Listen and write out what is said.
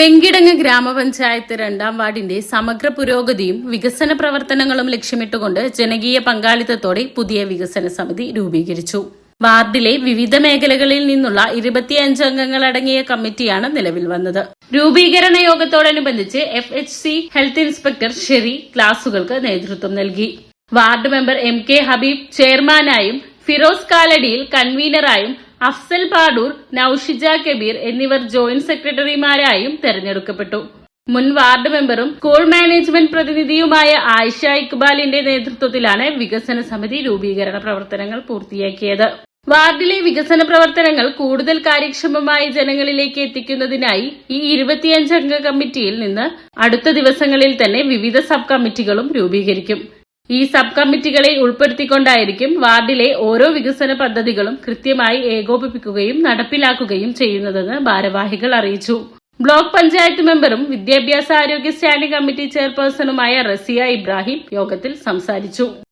വെങ്കിടങ്ങ് ഗ്രാമപഞ്ചായത്ത് 2ാം വാർഡിന്റെ സമഗ്ര പുരോഗതിയും വികസന പ്രവർത്തനങ്ങളും ലക്ഷ്യമിട്ടുകൊണ്ട് ജനകീയ പങ്കാളിത്തത്തോടെ പുതിയ വികസന സമിതി രൂപീകരിച്ചു. വാർഡിലെ വിവിധ മേഖലകളിൽ നിന്നുള്ള 25 അംഗങ്ങളടങ്ങിയ കമ്മിറ്റിയാണ് നിലവിൽ വന്നത്. രൂപീകരണ യോഗത്തോടനുബന്ധിച്ച് FHC ഹെൽത്ത് ഇൻസ്പെക്ടർ ഷെറി ക്ലാസുകൾക്ക് നേതൃത്വം നൽകി. വാർഡ് മെമ്പർ MK ഹബീബ് ചെയർമാനായും ഫിറോസ് കാലടിയിൽ കൺവീനറായും അഫ്സൽ പാടൂർ, നൌഷിജ കബീർ എന്നിവർ ജോയിന്റ് സെക്രട്ടറിമാരായും തെരഞ്ഞെടുക്കപ്പെട്ടു. മുൻ വാർഡ് മെമ്പറും സ്കൂൾ മാനേജ്മെന്റ് പ്രതിനിധിയുമായ ആയിഷ ഇക്ബാലിന്റെ നേതൃത്വത്തിലാണ് വികസന സമിതി രൂപീകരണ പ്രവർത്തനങ്ങൾ പൂർത്തിയാക്കിയത്. വാർഡിലെ വികസന പ്രവർത്തനങ്ങൾ കൂടുതൽ കാര്യക്ഷമമായി ജനങ്ങളിലേക്ക് എത്തിക്കുന്നതിനായി ഈ 25 അംഗ കമ്മിറ്റിയിൽ നിന്ന് അടുത്ത ദിവസങ്ങളിൽ തന്നെ വിവിധ സബ് കമ്മിറ്റികളും രൂപീകരിക്കും. ഈ സബ് കമ്മിറ്റികളെ ഉൾപ്പെടുത്തിക്കൊണ്ടായിരിക്കും വാർഡിലെ ഓരോ വികസന പദ്ധതികളും കൃത്യമായി ഏകോപിപ്പിക്കുകയും നടപ്പിലാക്കുകയും ചെയ്യുന്നതെന്ന് ഭാരവാഹികൾ അറിയിച്ചു. ബ്ലോക്ക് പഞ്ചായത്ത് മെമ്പറും വിദ്യാഭ്യാസ ആരോഗ്യ സ്റ്റാൻഡിംഗ് കമ്മിറ്റി ചെയർപേഴ്സണുമായ റസിയ ഇബ്രാഹിം യോഗത്തിൽ സംസാരിച്ചു.